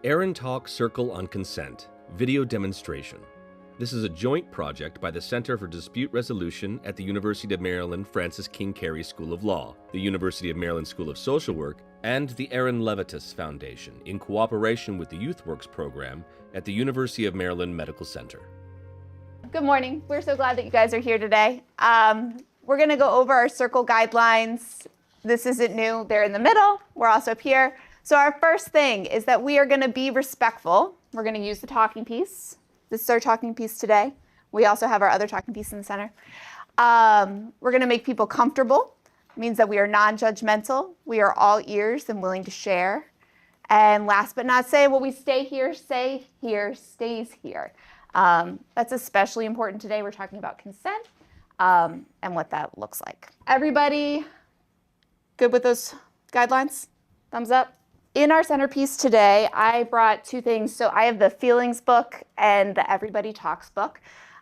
ERIN Talk Circle on Consent, Video Demonstration. This is a joint project by the Center for Dispute Resolution at the University of Maryland Francis King Carey School of Law, the University of Maryland School of Social Work, and the Aaron Levitas Foundation in cooperation with the YouthWorks program at the University of Maryland Medical Center. Good morning. We're so glad that you guys are here today. We're going to go over our circle guidelines. This isn't new. They're in the middle. We're also up here. So our first thing is that we are going to be respectful. We're going to use the talking piece. This is our talking piece today. We also have our other talking piece in the center. We're going to make people comfortable. It means that we are non-judgmental. We are all ears and willing to share. And last but not say, what we say here stays here. That's especially important today. We're talking about consent and what that looks like. Everybody good with those guidelines? Thumbs up. In our centerpiece today, I brought two things. So I have the feelings book and the Everybody Talks book.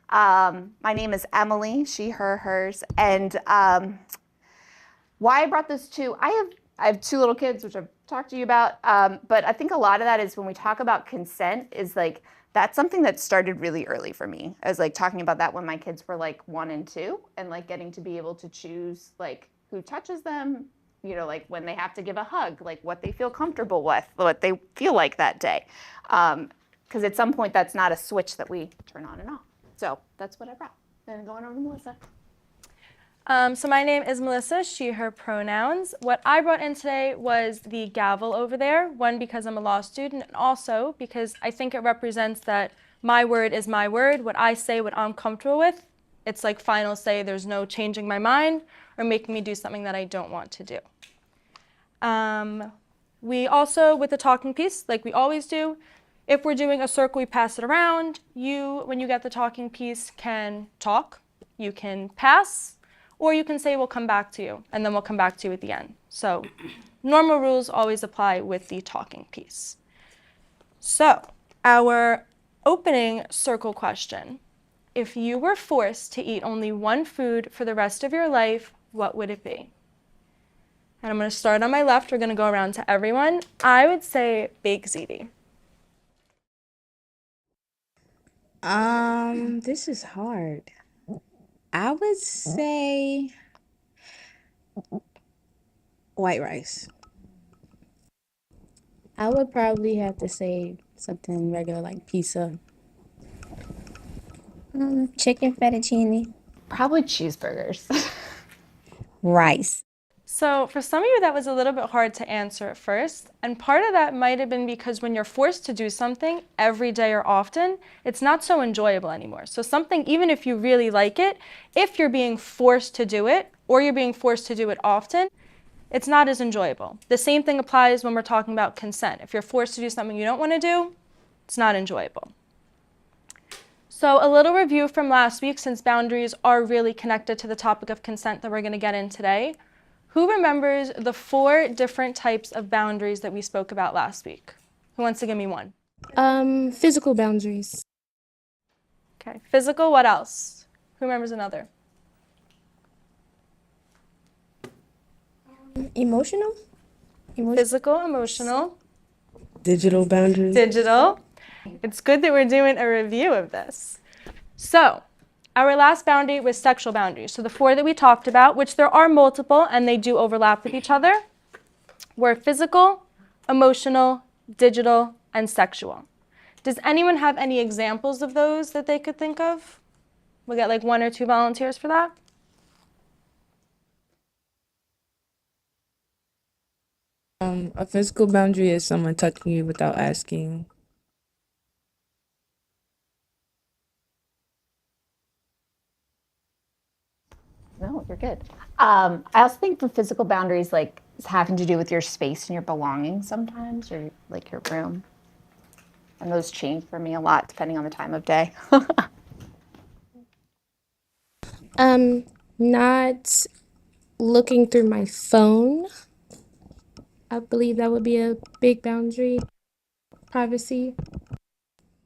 My name is Emily, she, her, hers. And why I brought those two, I have two little kids, which I've talked to you about. But I think a lot of that is when we talk about consent is like, that's something that started really early for me. I was like talking about that when my kids were like 1 and 2 and like getting to be able to choose like who touches them, you know, like when they have to give a hug, like what they feel comfortable with, what they feel like that day. Because at some point that's not a switch that we turn on and off. So that's what I brought. Then going over to Melissa. So my name is Melissa, she, her pronouns. What I brought in today was the gavel over there, one because I'm a law student, and also because I think it represents that my word is my word, what I say, what I'm comfortable with. It's like final say, there's no changing my mind or making me do something that I don't want to do. We also, with the talking piece, like we always do, if we're doing a circle, we pass it around. You, when you get the talking piece, can talk, you can pass, or you can say, we'll come back to you, and then we'll come back to you at the end. So normal rules always apply with the talking piece. So our opening circle question, if you were forced to eat only one food for the rest of your life, what would it be? And I'm going to start on my left. We're going to go around to everyone. I would say baked ziti. This is hard. I would say white rice. I would probably have to say something regular like pizza. Chicken fettuccine. Probably cheeseburgers. Rice. So for some of you, that was a little bit hard to answer at first. And part of that might have been because when you're forced to do something every day or often, it's not so enjoyable anymore. So something, even if you really like it, if you're being forced to do it or you're being forced to do it often, it's not as enjoyable. The same thing applies when we're talking about consent. If you're forced to do something you don't want to do, it's not enjoyable. So a little review from last week, since boundaries are really connected to the topic of consent that we're going to get in today. Who remembers the 4 different types of boundaries that we spoke about last week? Who wants to give me one? Physical boundaries. Okay, physical, what else? Who remembers another? Emotional? Physical, emotional. Digital boundaries. Digital. It's good that we're doing a review of this. So, our last boundary was sexual boundaries. So the 4 that we talked about, which there are multiple and they do overlap with each other, were physical, emotional, digital, and sexual. Does anyone have any examples of those that they could think of? We'll get like 1 or 2 volunteers for that. A physical boundary is someone touching you without asking. No, you're good. I also think for physical boundaries, like it's having to do with your space and your belongings sometimes, or like your room. And those change for me a lot depending on the time of day. Not looking through my phone. I believe that would be a big boundary. Privacy.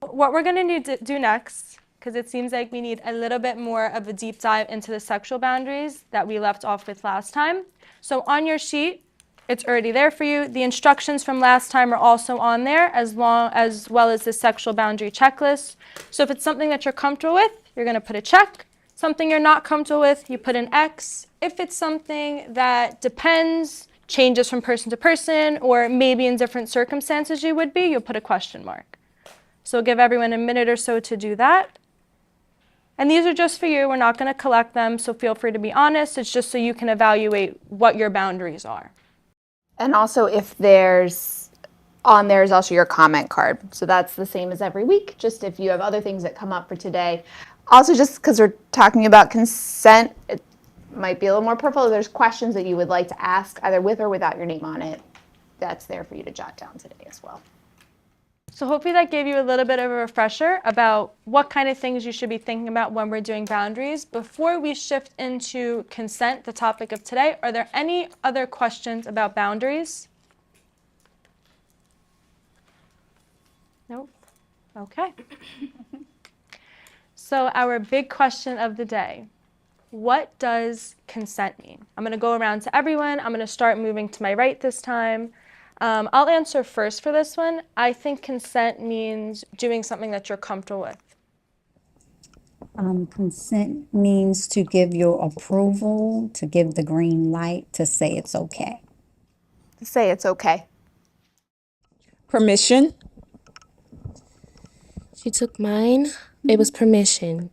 What we're going to need to do next, because it seems like we need a little bit more of a deep dive into the sexual boundaries that we left off with last time. So on your sheet, it's already there for you. The instructions from last time are also on there, as well as the sexual boundary checklist. So if it's something that you're comfortable with, you're going to put a check. Something you're not comfortable with, you put an X. If it's something that depends, changes from person to person, or maybe in different circumstances you would be, you'll put a question mark. So give everyone a minute or so to do that. And these are just for you. We're not going to collect them, so feel free to be honest. It's just so you can evaluate what your boundaries are. And also if there's, on there is also your comment card. So that's the same as every week, just if you have other things that come up for today. Also, just because we're talking about consent, it might be a little more purple. If there's questions that you would like to ask, either with or without your name on it, that's there for you to jot down today as well. So hopefully that gave you a little bit of a refresher about what kind of things you should be thinking about when we're doing boundaries. Before we shift into consent, the topic of today, are there any other questions about boundaries? Nope. Okay. So our big question of the day, what does consent mean? I'm going to go around to everyone. I'm going to start moving to my right this time. I'll answer first for this one. I think consent means doing something that you're comfortable with. Consent means to give your approval, to give the green light, to say it's okay. To say it's okay. Permission. She took mine. It was permission.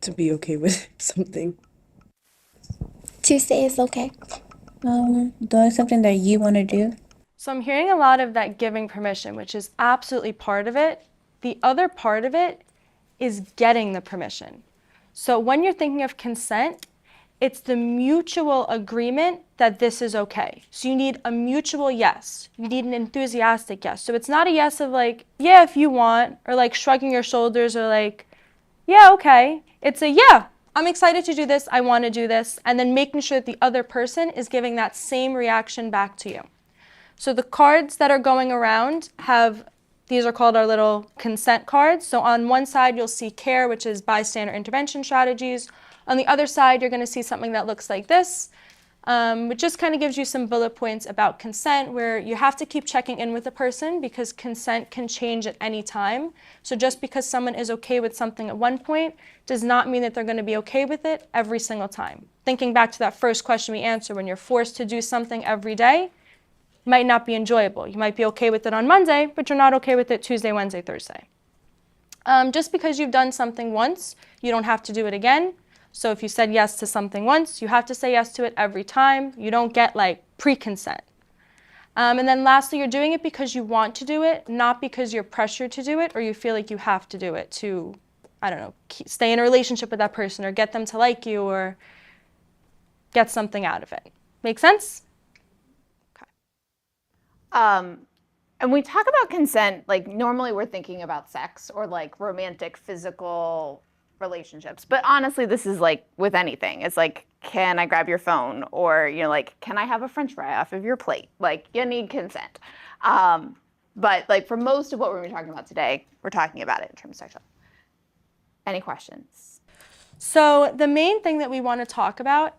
To be okay with something. To say it's okay. Doing something that you want to do. So I'm hearing a lot of that giving permission, which is absolutely part of it. The other part of it is getting the permission. So when you're thinking of consent, it's the mutual agreement that this is okay. So you need a mutual yes. You need an enthusiastic yes. So it's not a yes of like, yeah, if you want, or like shrugging your shoulders, or like, yeah, okay. It's a yeah, I'm excited to do this, I want to do this, and then making sure that the other person is giving that same reaction back to you. So the cards that are going around have, these are called our little consent cards. So on one side, you'll see CARE, which is bystander intervention strategies. On the other side, you're going to see something that looks like this, which just kind of gives you some bullet points about consent, where you have to keep checking in with the person because consent can change at any time. So just because someone is okay with something at one point does not mean that they're going to be okay with it every single time. Thinking back to that first question we answered, when you're forced to do something every day, might not be enjoyable. You might be okay with it on Monday, but you're not okay with it Tuesday, Wednesday, Thursday. Just because you've done something once, you don't have to do it again. So if you said yes to something once, you have to say yes to it every time. You don't get like pre-consent. And then lastly, you're doing it because you want to do it, not because you're pressured to do it or you feel like you have to do it to, I don't know, stay in a relationship with that person or get them to like you or get something out of it. Make sense? And we talk about consent, like normally we're thinking about sex or like romantic, physical relationships. But honestly, this is like with anything. It's like, can I grab your phone? Or, you know, like, can I have a French fry off of your plate? Like, you need consent. But like for most of what we're talking about today, we're talking about it in terms of sexual. Any questions? So the main thing that we want to talk about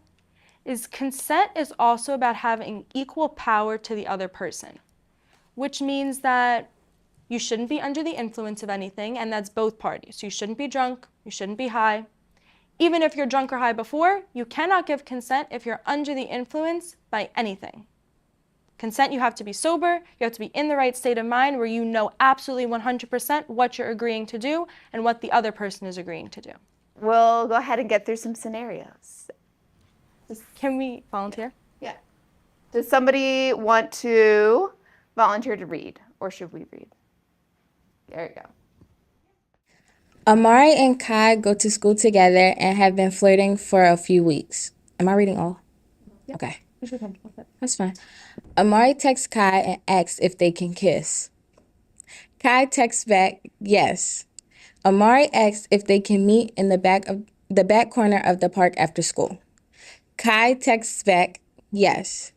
is consent is also about having equal power to the other person, which means that you shouldn't be under the influence of anything, and that's both parties. You shouldn't be drunk, you shouldn't be high. Even if you're drunk or high before, you cannot give consent if you're under the influence by anything. Consent, you have to be sober, you have to be in the right state of mind where you know absolutely 100% what you're agreeing to do and what the other person is agreeing to do. We'll go ahead and get through some scenarios. Can we volunteer? Yeah. Does somebody want to volunteer to read, or should we read? There you go. Amari and Kai go to school together and have been flirting for a few weeks. Am I reading all? Yep. Okay. That's fine. Amari texts Kai and asks if they can kiss. Kai texts back, yes. Amari asks if they can meet in the back corner of the park after school. Kai texts back, yes.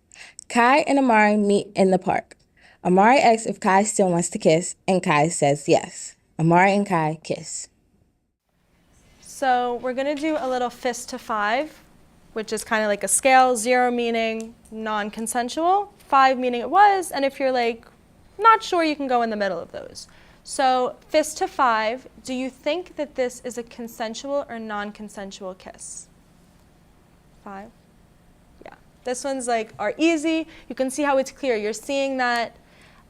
Kai and Amari meet in the park. Amari asks if Kai still wants to kiss, and Kai says yes. Amari and Kai kiss. So we're going to do a little fist to 5, which is kind of like a scale, 0 meaning non-consensual, 5 meaning it was, and if you're like not sure, you can go in the middle of those. So fist to 5, do you think that this is a consensual or non-consensual kiss? 5? Yeah. This one's like are easy. You can see how it's clear. You're seeing that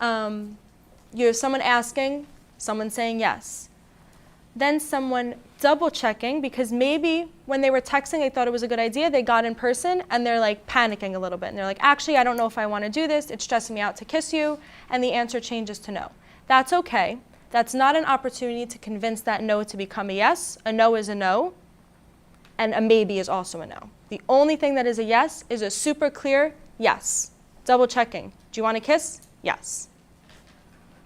you have someone asking, someone saying yes. Then someone double checking because maybe when they were texting, they thought it was a good idea. They got in person and they're like panicking a little bit. And they're like, actually, I don't know if I want to do this. It's stressing me out to kiss you. And the answer changes to no. That's okay. That's not an opportunity to convince that no to become a yes. A no is a no. And a maybe is also a no. The only thing that is a yes is a super clear yes. Double checking. Do you want to kiss? Yes.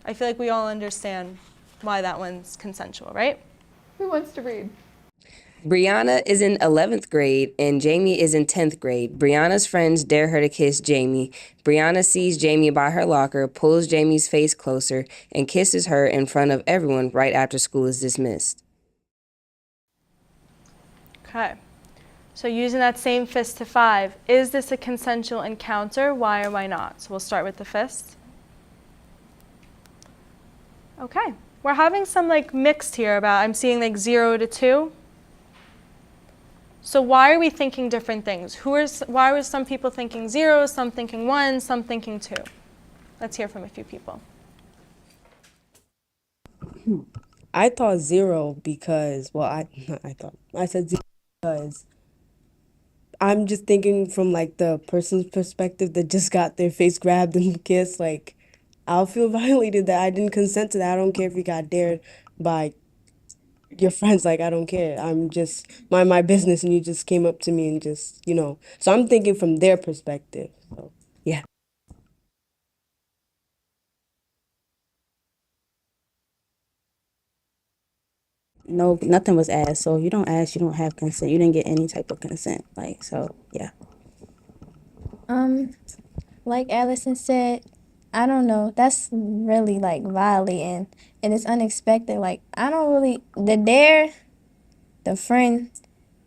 I feel like we all understand why that one's consensual, right? Who wants to read? Brianna is in 11th grade and Jamie is in 10th grade. Brianna's friends dare her to kiss Jamie. Brianna sees Jamie by her locker, pulls Jamie's face closer, and kisses her in front of everyone right after school is dismissed. Okay. So using that same fist to 5, is this a consensual encounter? Why or why not? So we'll start with the fist. Okay. We're having some like mixed here about, I'm seeing like 0 to 2. So why are we thinking different things? Why were some people thinking 0, some thinking 1, some thinking 2? Let's hear from a few people. I thought 0 because, well, I said 0 because I'm just thinking from like the person's perspective that just got their face grabbed and kissed. Like, I'll feel violated that I didn't consent to that. I don't care if you got dared by your friends. Like, I don't care. I'm just mind my business and you just came up to me and just, So I'm thinking from their perspective. So, yeah. No, nothing was asked. So if you don't ask, you don't have consent. You didn't get any type of consent. Like, so, yeah. Like Allison said, I don't know. That's really like violating and it's unexpected. Like I don't really the friend,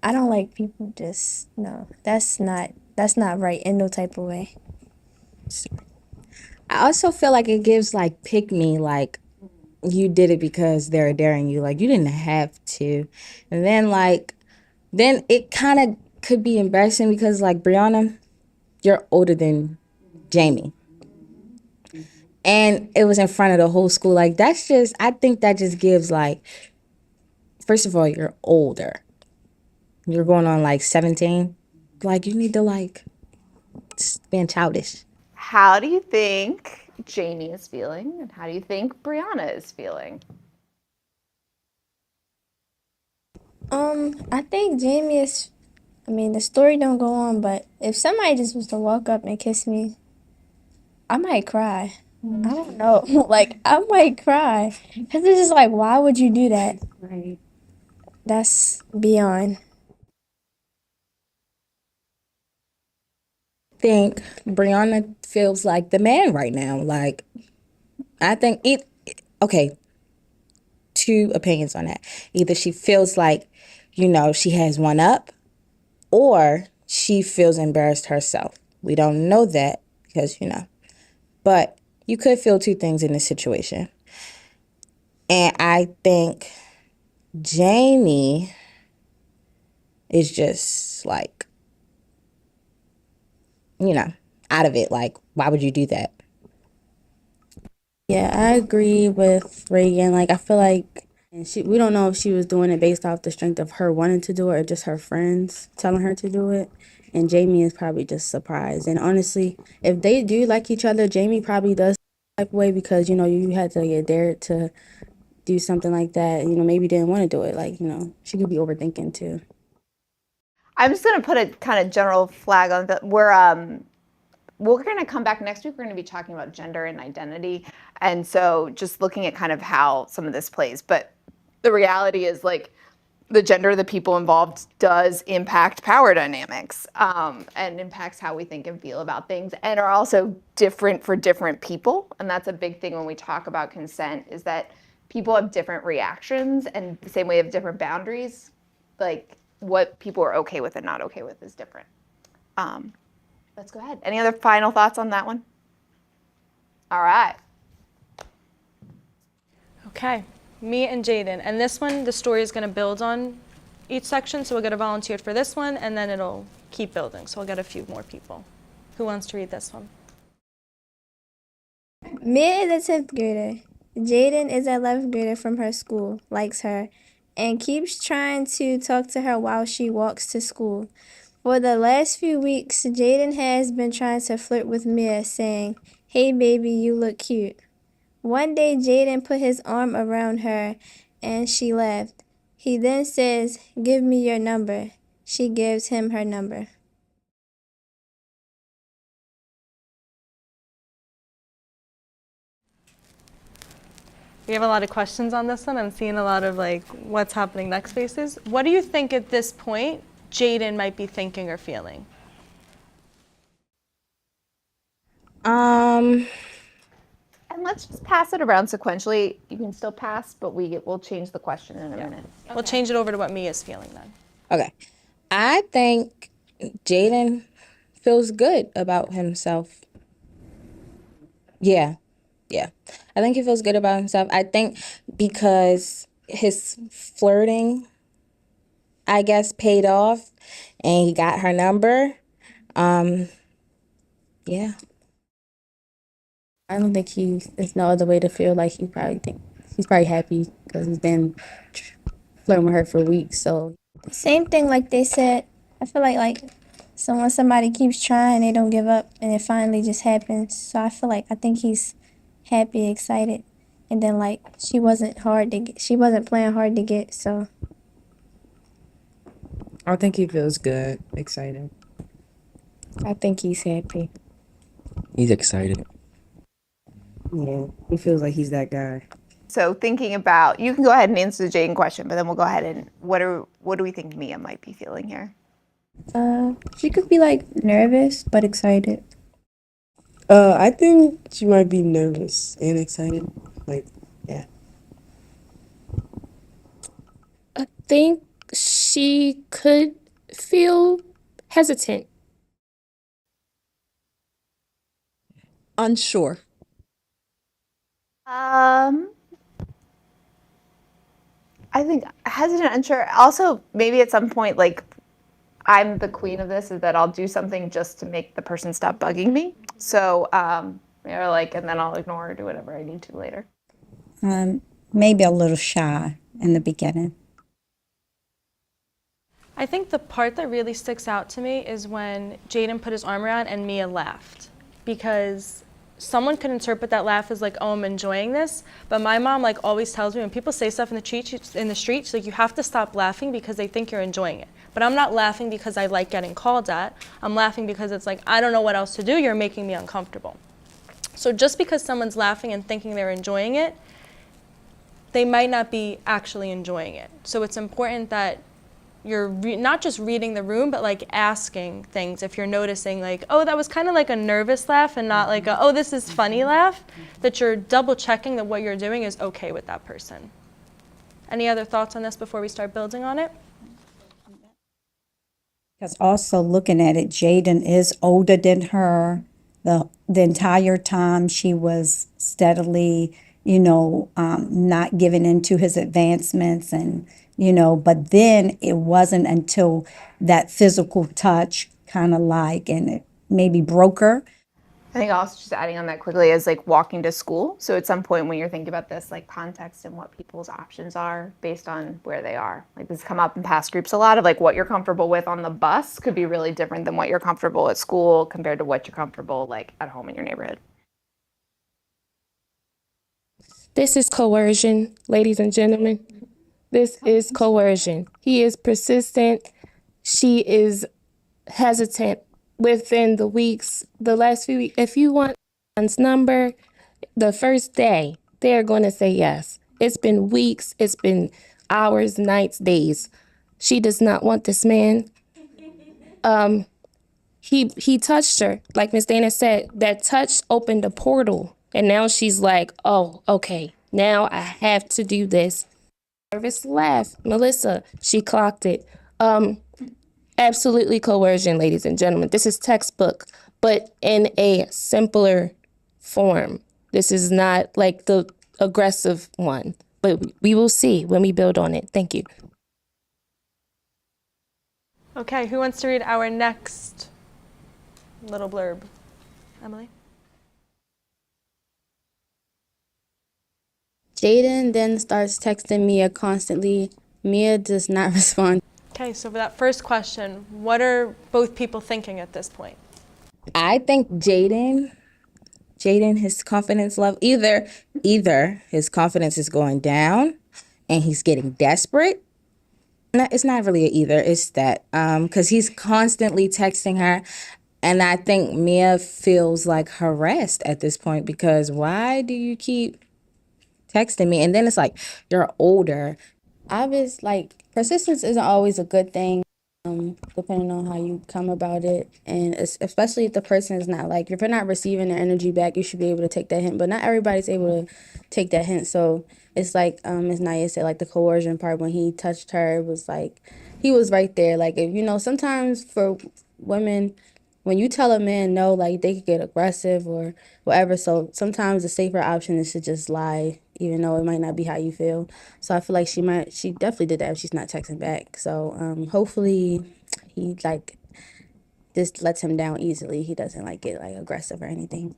I don't like people just no. That's not right in no type of way. I also feel like it gives like pick me, like you did it because they're daring you. Like you didn't have to. And then it kind of could be embarrassing because like Brianna, you're older than Jamie. And it was in front of the whole school. Like I think that just gives like, first of all, you're older. You're going on like 17. Like you need to like being childish. How do you think Jamie is feeling, and how do you think Brianna is feeling? I think Jamie is. I mean, the story don't go on, but if somebody just was to walk up and kiss me, I might cry. I don't know. Like I might cry because it's just like, why would you do that? Right. That's beyond. I think Brianna feels like the man right now. Like I think okay, 2 opinions on that. Either she feels like, she has one up, or she feels embarrassed herself. We don't know that because, but you could feel 2 things in this situation. And I think Jamie is just like, out of it. Like, why would you do that? Yeah, I agree with Reagan. Like, I feel like we don't know if she was doing it based off the strength of her wanting to do it or just her friends telling her to do it. And Jamie is probably just surprised. And honestly, if they do like each other, Jamie probably does type of way because, you had to get dared to do something like that. Maybe didn't want to do it. Like, she could be overthinking too. I'm just going to put a kind of general flag on that. We're going to come back next week. We're going to be talking about gender and identity. And so just looking at kind of how some of this plays. But the reality is like the gender of the people involved does impact power dynamics and impacts how we think and feel about things and are also different for different people. And that's a big thing when we talk about consent is that people have different reactions and the same way have different boundaries. Like what people are okay with and not okay with is different. Let's go ahead. Any other final thoughts on that one? All right. Okay, me and Jaden. And this one, the story is going to build on each section, so we'll get a volunteer for this one, and then it'll keep building. So we'll get a few more people. Who wants to read this one? Mia is a 10th grader. Jaden is an 11th grader from her school, likes her, and keeps trying to talk to her while she walks to school. For the last few weeks, Jaden has been trying to flirt with Mia, saying, "Hey baby, you look cute." One day, Jaden put his arm around her and she laughed. He then says, "Give me your number." She gives him her number. We have a lot of questions on this one. I'm seeing a lot of like what's happening next faces. What do you think at this point Jaden might be thinking or feeling? And let's just pass it around sequentially. You can still pass, but we'll change the question in a minute. We'll change it over to what Mia's feeling then. Okay. I think Jaden feels good about himself. Yeah. I think he feels good about himself. I think because his flirting, I guess, paid off and he got her number. Yeah. I don't think there's no other way to feel. Like he's probably happy because he's been flirting with her for weeks. So Same thing like they said. I feel like when somebody keeps trying, they don't give up, and it finally just happens. So I think he's happy, excited, and then like she wasn't playing hard to get. So I think he feels good, excited. I think he's happy. He's excited. Yeah, he feels like he's that guy. So thinking about, you can go ahead and answer the Jaden question, but then we'll go ahead and what do we think Mia might be feeling here? she could be like nervous but excited. I think she might be nervous and excited. Like, yeah. I think she could feel hesitant. Unsure. I think hesitant, unsure. Also, maybe at some point, like, I'm the queen of this, is that I'll do something just to make the person stop bugging me. So, and then I'll ignore or do whatever I need to later. Maybe a little shy in the beginning. I think the part that really sticks out to me is when Jaden put his arm around and Mia laughed, because someone could interpret that laugh as like, oh, I'm enjoying this. But my mom like always tells me when people say stuff in the street, she's like, you have to stop laughing because they think you're enjoying it. But I'm not laughing because I like getting called at. I'm laughing because it's like, I don't know what else to do. You're making me uncomfortable. So just because someone's laughing and thinking they're enjoying it, they might not be actually enjoying it. So it's important that you're not just reading the room, but like asking things. If you're noticing like, oh, that was kind of like a nervous laugh and not like a, oh, this is funny laugh, that you're double checking that what you're doing is okay with that person. Any other thoughts on this before we start building on it? Because also looking at it, Jaden is older than her. The entire time she was steadily, not giving in to his advancements and, but then it wasn't until that physical touch and it maybe broke her. I think also just adding on that quickly is like walking to school. So at some point when you're thinking about this, like context and what people's options are based on where they are. Like this has come up in past groups a lot of like what you're comfortable with on the bus could be really different than what you're comfortable at school compared to what you're comfortable like at home in your neighborhood. This is coercion, ladies and gentlemen. This is coercion. He is persistent. She is hesitant within the last few weeks. If you want someone's number, the first day, they're going to say yes. It's been weeks. It's been hours, nights, days. She does not want this man. He touched her. Like Miss Dana said, that touch opened a portal. And now she's like, oh, okay, now I have to do this. Nervous laugh. Melissa, she clocked it. Absolutely coercion, ladies and gentlemen. This is textbook, but in a simpler form. This is not like the aggressive one, but we will see when we build on it. Thank you. Okay, who wants to read our next little blurb? Emily? Jaden then starts texting Mia constantly. Mia does not respond. Okay, so for that first question, what are both people thinking at this point? I think Jaden, his confidence level, either his confidence is going down and he's getting desperate. No, it's not really either. It's that because he's constantly texting her. And I think Mia feels like harassed at this point because why do you keep texting me? And then it's like, you're older. Obvious, like, persistence isn't always a good thing, depending on how you come about it. And especially if the person is not, like, if you're not receiving their energy back, you should be able to take that hint. But not everybody's able to take that hint. So it's like Ms. Naya said, like, the coercion part when he touched her was like, he was right there. Like, if, sometimes for women, when you tell a man no, like, they could get aggressive or whatever. So sometimes the safer option is to just lie, even though it might not be how you feel. So I feel like she definitely did that if she's not texting back. So hopefully he, like, just lets him down easily. He doesn't, like, get, like, aggressive or anything.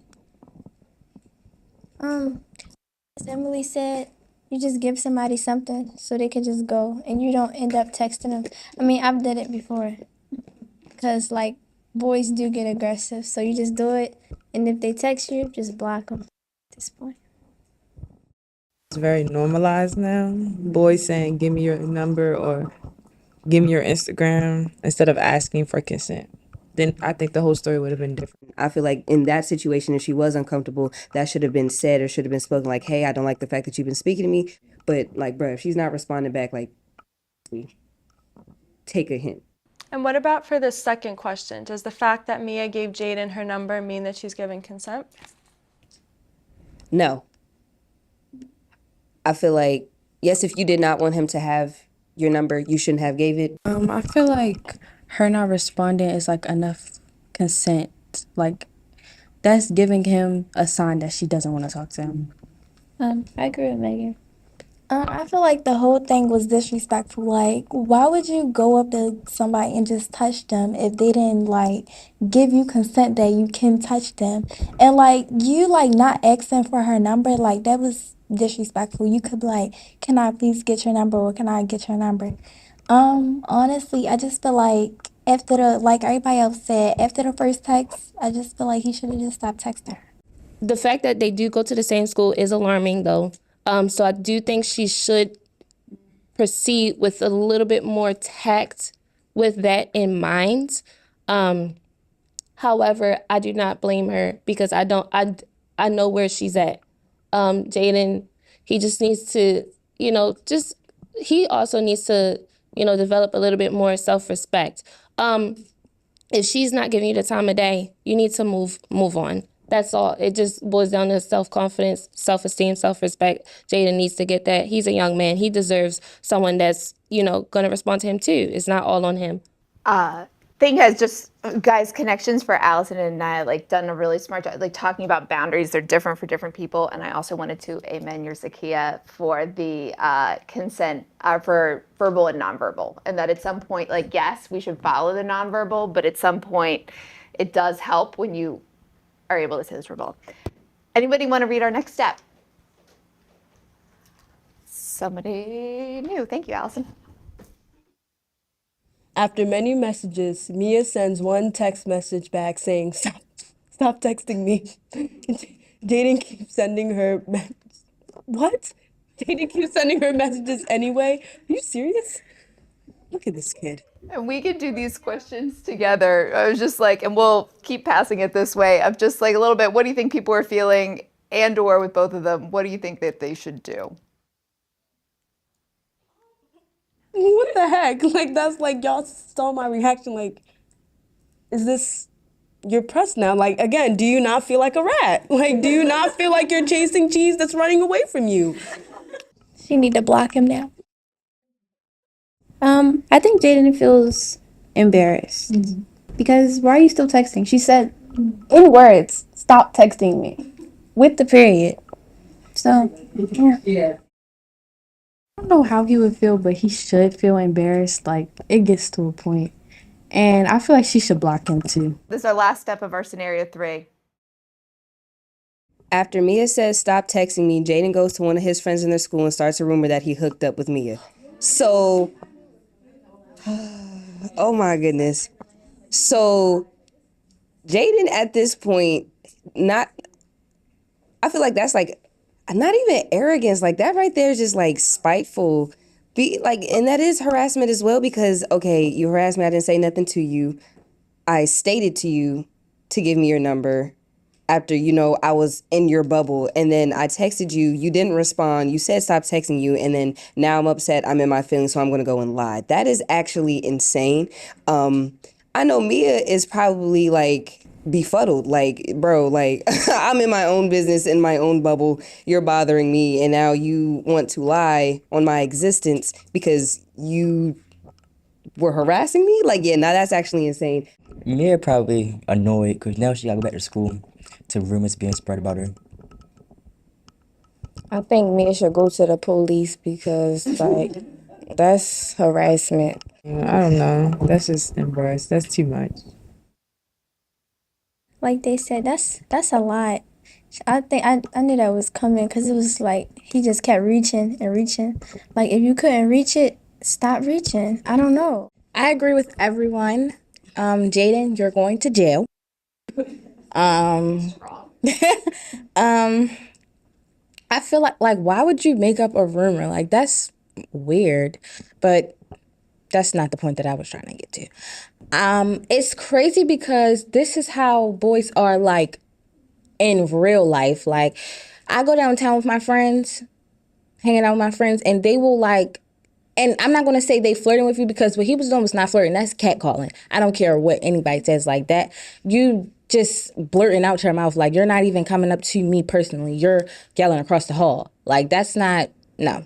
As Emily said, you just give somebody something so they can just go and you don't end up texting them. I mean, I've done it before because, like, boys do get aggressive. So you just do it. And if they text you, just block them at this point. It's very normalized now. Boys saying, give me your number or give me your Instagram instead of asking for consent. Then I think the whole story would have been different. I feel like in that situation, if she was uncomfortable, that should have been said or should have been spoken like, hey, I don't like the fact that you've been speaking to me. But like, bro, if she's not responding back, like, take a hint. And what about for the second question? Does the fact that Mia gave Jaden her number mean that she's giving consent? No. I feel like, yes, if you did not want him to have your number, you shouldn't have gave it. I feel like her not responding is like enough consent. Like, that's giving him a sign that she doesn't want to talk to him. I agree with Megan. I feel like the whole thing was disrespectful. Like, why would you go up to somebody and just touch them if they didn't, like, give you consent that you can touch them? And, like, you, like, not asking for her number, like, that was disrespectful. You could be like, can I please get your number or can I get your number? Honestly, I just feel like after like everybody else said, after the first text, I just feel like he should have just stopped texting her. The fact that they do go to the same school is alarming, though. So I do think she should proceed with a little bit more tact with that in mind. However, I do not blame her because I know where she's at. Jaden, he just needs to, he also needs to, develop a little bit more self-respect. If she's not giving you the time of day, you need to move on. That's all. It just boils down to self-confidence, self-esteem, self-respect. Jaden needs to get that. He's a young man. He deserves someone that's, going to respond to him too. It's not all on him. Thing has just, guys, connections for Allison and I, like, done a really smart job, like, talking about boundaries. They're different for different people. And I also wanted to amen your Zakiya for the consent for verbal and nonverbal. And that at some point, like, yes, we should follow the nonverbal, but at some point it does help when you are able to say this verbal. Anybody want to read our next step? Somebody new. Thank you, Allison. After many messages, Mia sends one text message back saying, stop texting me. Jaden keeps sending her what? Jaden keeps sending her messages anyway? Are you serious? Look at this kid. And we could do these questions together. I was just like, and we'll keep passing it this way of just like a little bit, what do you think people are feeling? And or with both of them, what do you think that they should do? What the heck? Like, that's like, y'all saw my reaction. Like, is this, you're pressed now? Like, again, do you not feel like a rat? Like, do you not feel like you're chasing cheese that's running away from you? She need to block him now. I think Jaden feels embarrassed because why are you still texting? She said in words, "Stop texting me," with the period. So, yeah. I don't know how he would feel, but he should feel embarrassed. Like, it gets to a point. And I feel like she should block him too. This is our last step of our scenario 3. After Mia says stop texting me, Jaden goes to one of his friends in their school and starts a rumor that he hooked up with Mia. So, oh my goodness. So, Jaden at this point, not, I feel like that's like, not even arrogance. Like that right there is just like spiteful. And that is harassment as well because, okay, you harassed me. I didn't say nothing to you. I stated to you to give me your number after, I was in your bubble. And then I texted you. You didn't respond. You said stop texting you. And then now I'm upset. I'm in my feelings. So I'm going to go and lie. That is actually insane. I know Mia is probably like befuddled. Like, bro, like I'm in my own business, in my own bubble. You're bothering me. And now you want to lie on my existence because you were harassing me? Like, yeah, now that's actually insane. Mia probably annoyed because now she gotta go back to school to rumors being spread about her. I think Mia should go to the police because, like, that's harassment. I don't know. That's just embarrassed. That's too much. Like they said, that's a lot. I think I knew that was coming because it was like he just kept reaching and reaching. Like if you couldn't reach it, stop reaching. I don't know. I agree with everyone. Jaden, you're going to jail. Um, um, I feel like why would you make up a rumor? Like that's weird, but that's not the point that I was trying to get to. It's crazy because this is how boys are like in real life. Like I go downtown with my friends, hanging out with my friends, and they will like, and I'm not gonna say they flirting with you because what he was doing was not flirting. That's catcalling. I don't care what anybody says like that. You just blurting out your mouth like you're not even coming up to me personally. You're yelling across the hall. Like that's not no.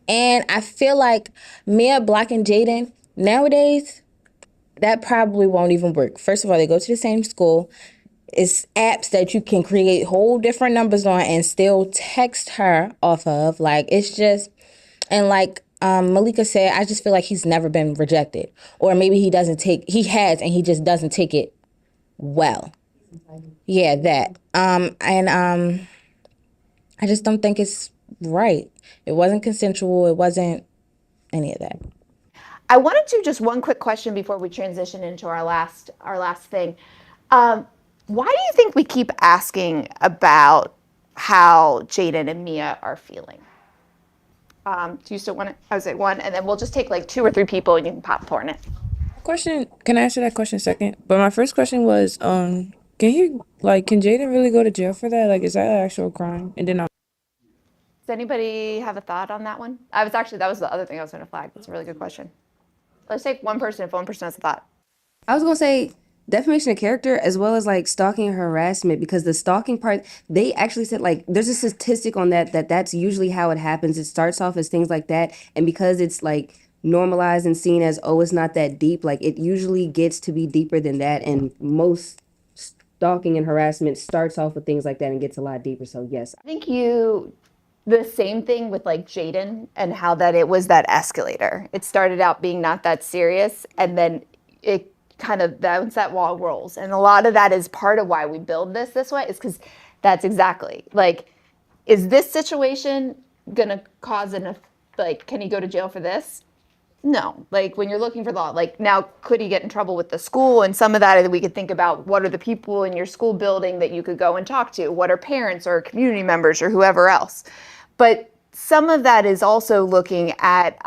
And I feel like Mia blocking Jaden nowadays, that probably won't even work. First of all, they go to the same school. It's apps that you can create whole different numbers on and still text her off of. Like it's just, and like Malika said, I just feel like he's never been rejected, or maybe he has, and he just doesn't take it well. Yeah, that. I just don't think it's right. It wasn't consensual. It wasn't any of that. I wanted to just one quick question before we transition into our last thing. Why do you think we keep asking about how Jaden and Mia are feeling? Do you still want it? I would say one, and then we'll just take like 2 or 3 people, and you can popcorn it. Question, can I answer that question second? But my first question was, can Jaden really go to jail for that? Like, is that an actual crime? And then Does anybody have a thought on that one? That was the other thing I was going to flag. That's a really good question. Let's take one person if one person has a thought. I was going to say defamation of character as well as like stalking and harassment, because the stalking part, they actually said like there's a statistic on that's usually how it happens. It starts off as things like that. And because it's like normalized and seen as, oh, it's not that deep, like it usually gets to be deeper than that. And most stalking and harassment starts off with things like that and gets a lot deeper. So yes. I think the same thing with like Jaden and how that it was that escalator. It started out being not that serious, and then it kind of, once that wall rolls. And a lot of that is part of why we build this way, is because that's exactly like, is this situation gonna cause like, can he go to jail for this? No. Like when you're looking for the law, like now could he get in trouble with the school? And some of that we could think about, what are the people in your school building that you could go and talk to? What are parents or community members or whoever else? But some of that is also looking at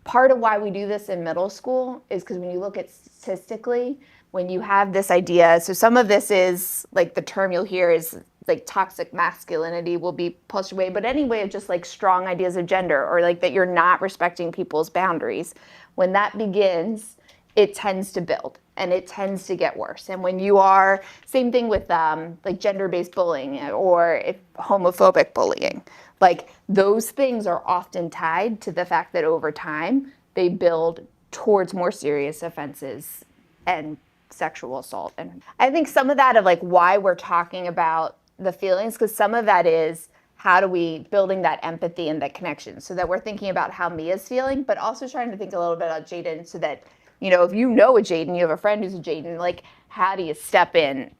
part of why we do this in middle school is because when you look at statistically, when you have this idea, so some of this is like the term you'll hear is like toxic masculinity will be pushed away, but any way of just like strong ideas of gender, or like that you're not respecting people's boundaries, when that begins, it tends to build. and it tends to get worse. And when you are, same thing with like gender-based bullying or homophobic bullying, like those things are often tied to the fact that over time they build towards more serious offenses and sexual assault. And I think some of that of like why we're talking about the feelings, because some of that is how do we building that empathy and that connection so that we're thinking about how Mia's feeling, but also trying to think a little bit about Jaden so that, you know, if you know a Jaden, you have a friend who's a Jaden, like how do you step in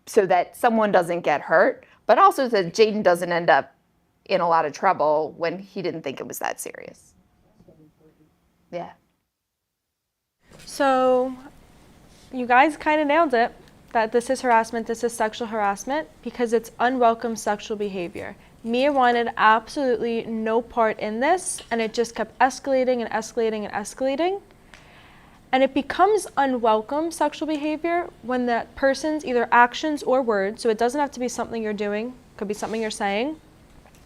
so that someone doesn't get hurt, but also so that Jaden doesn't end up in a lot of trouble when he didn't think it was that serious. Yeah. So you guys kind of nailed it, that this is harassment, this is sexual harassment, because it's unwelcome sexual behavior. Mia wanted absolutely no part in this, and it just kept escalating and escalating and escalating. And it becomes unwelcome sexual behavior when that person's either actions or words, so it doesn't have to be something you're doing, it could be something you're saying,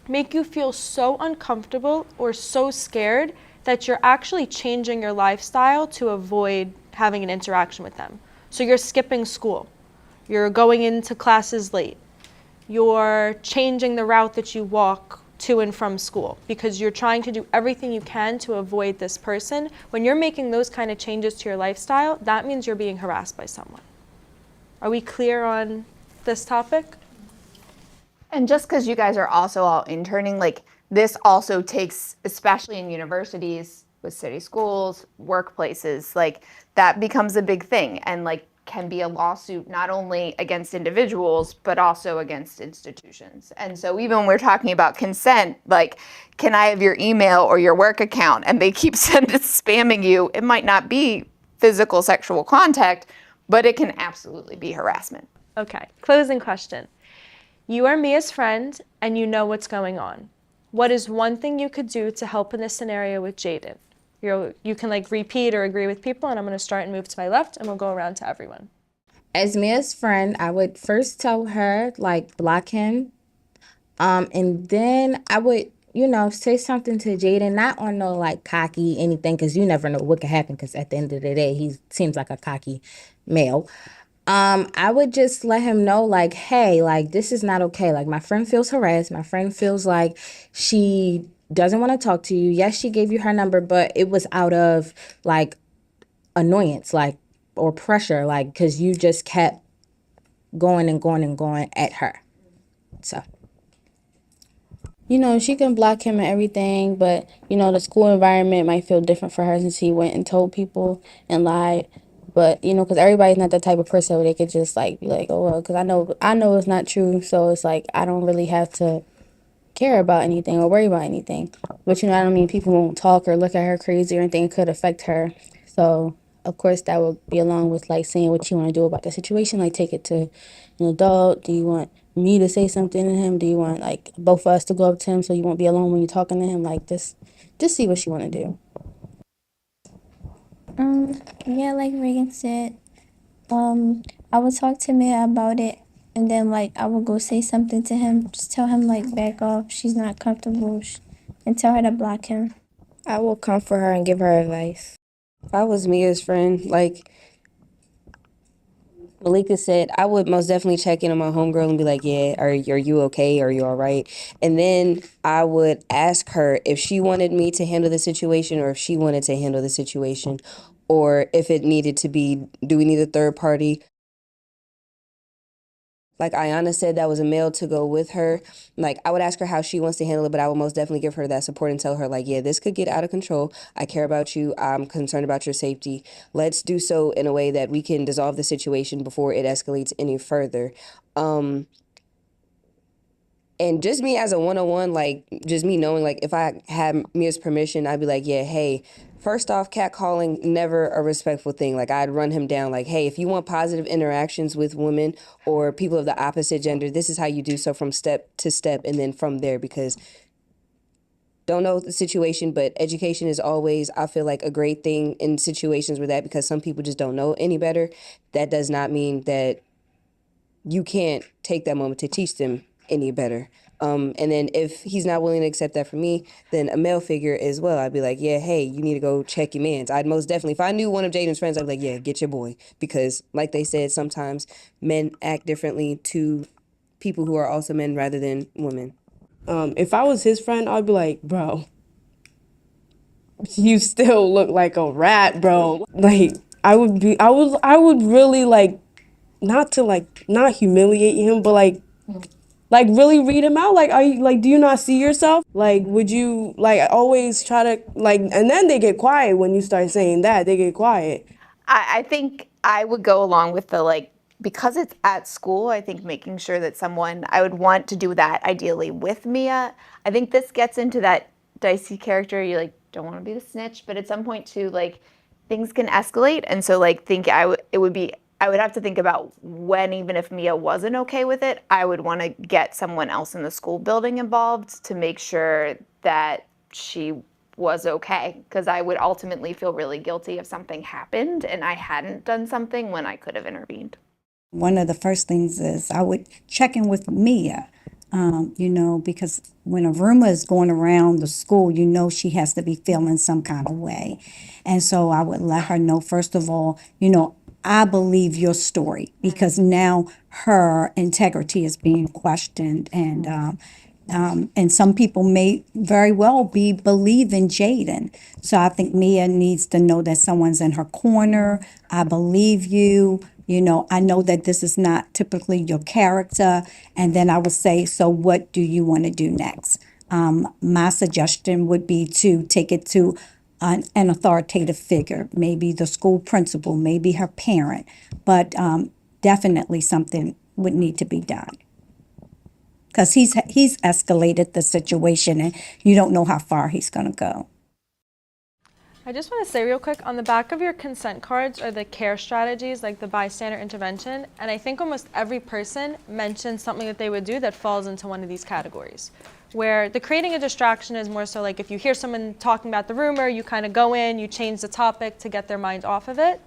make you feel so uncomfortable or so scared that you're actually changing your lifestyle to avoid having an interaction with them. So you're skipping school, you're going into classes late, you're changing the route that you walk to and from school because you're trying to do everything you can to avoid this person. When you're making those kind of changes to your lifestyle, that means you're being harassed by someone. Are we clear on this topic? And just because you guys are also all interning, like this also takes, especially in universities, with city schools, workplaces, like that becomes a big thing and like can be a lawsuit not only against individuals, but also against institutions. And so even when we're talking about consent, like, can I have your email or your work account? And they keep spamming you. It might not be physical sexual contact, but it can absolutely be harassment. Okay, closing question. You are Mia's friend and you know what's going on. What is one thing you could do to help in this scenario with Jaden? You can like repeat or agree with people, and I'm going to start and move to my left, and we'll go around to everyone. As Mia's friend, I would first tell her, like, block him. And then I would, say something to Jaden, not on no, like, cocky anything, because you never know what could happen, because at the end of the day, he seems like a cocky male. I would just let him know, like, hey, like, this is not okay. Like, my friend feels harassed. My friend feels like she doesn't want to talk to you. Yes, she gave you her number, but it was out of, like, annoyance, like, or pressure, like, because you just kept going and going and going at her. So. She can block him and everything, but, the school environment might feel different for her since he went and told people and lied. But, because everybody's not that type of person where they could just, like, be like, oh, well, because I know it's not true. So it's like, I don't really have to care about anything or worry about anything. But, I don't mean people won't talk or look at her crazy or anything. It could affect her. So, of course, that would be along with, like, saying what you want to do about the situation. Like, take it to an adult. Do you want me to say something to him? Do you want, like, both of us to go up to him so you won't be alone when you're talking to him? Like, just see what you want to do. Yeah, like Reagan said, I would talk to Mia about it, and then, like, I would go say something to him, just tell him, like, back off, she's not comfortable, and tell her to block him. I will comfort her and give her advice. If I was Mia's friend, like Malika said, I would most definitely check in on my homegirl and be like, yeah, are you okay? Are you all right? And then I would ask her if she wanted me to handle the situation or if she wanted to handle the situation, or if it needed to be, do we need a third party? Like Ayana said, that was a male to go with her. Like, I would ask her how she wants to handle it, but I would most definitely give her that support and tell her, like, yeah, this could get out of control. I care about you. I'm concerned about your safety. Let's do so in a way that we can dissolve the situation before it escalates any further. And just me as a one-on-one, like, just me knowing, like, if I had Mia's permission, I'd be like, yeah, hey, first off, catcalling, never a respectful thing. Like, I'd run him down like, hey, if you want positive interactions with women or people of the opposite gender, this is how you do so from step to step and then from there, because don't know the situation, but education is always, I feel like, a great thing in situations where that, because some people just don't know any better. That does not mean that you can't take that moment to teach them any better. And then if he's not willing to accept that from me, then a male figure as well. I'd be like, yeah, hey, you need to go check your mans. I'd most definitely, if I knew one of Jaden's friends, I'd be like, yeah, get your boy. Because like they said, sometimes men act differently to people who are also men rather than women. If I was his friend, I'd be like, bro, you still look like a rat, bro. Like, I would really like, not humiliate him, but like really read him out. Like, are you, like, do you not see yourself? Like, would you, like, always try to, like, and then they get quiet when you start saying that, they get quiet. I think I would go along with the like, because it's at school, I think making sure that I would want to do that ideally with Mia. I think this gets into that dicey character. You like don't want to be the snitch, but at some point too, like things can escalate. And so like I would have to think about when, even if Mia wasn't okay with it, I would want to get someone else in the school building involved to make sure that she was okay, because I would ultimately feel really guilty if something happened and I hadn't done something when I could have intervened. One of the first things is I would check in with Mia, because when a rumor is going around the school, she has to be feeling some kind of way. And so I would let her know, first of all, I believe your story, because now her integrity is being questioned, and some people may very well be believing Jaden. So I think Mia needs to know that someone's in her corner. I believe you. I know that this is not typically your character. And then I would say, so what do you want to do next? My suggestion would be to take it to an authoritative figure, maybe the school principal, maybe her parent, but definitely something would need to be done. Because he's escalated the situation, and you don't know how far he's going to go. I just want to say real quick, on the back of your consent cards are the care strategies, like the bystander intervention, and I think almost every person mentioned something that they would do that falls into one of these categories. Where the creating a distraction is more so like if you hear someone talking about the rumor, you kind of go in, you change the topic to get their mind off of it.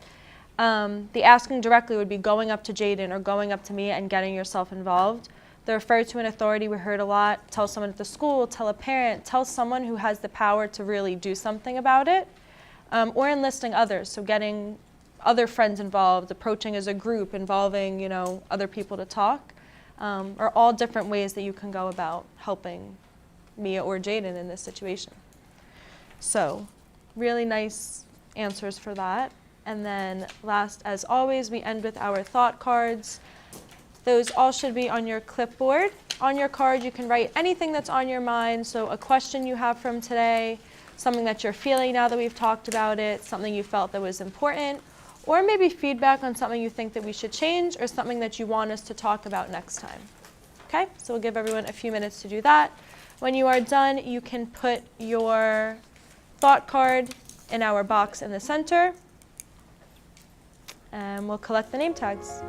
The asking directly would be going up to Jaden or going up to me and getting yourself involved. The refer to an authority, we heard a lot. Tell someone at the school, tell a parent, tell someone who has the power to really do something about it. Or enlisting others, so getting other friends involved, approaching as a group, involving other people to talk, are all different ways that you can go about helping Mia or Jaden in this situation. So really nice answers for that. And then last, as always, we end with our thought cards. Those all should be on your clipboard. On your card, you can write anything that's on your mind, so a question you have from today, something that you're feeling now that we've talked about it, something you felt that was important, or maybe feedback on something you think that we should change or something that you want us to talk about next time. Okay, so we'll give everyone a few minutes to do that. When you are done, you can put your thought card in our box in the center, and we'll collect the name tags.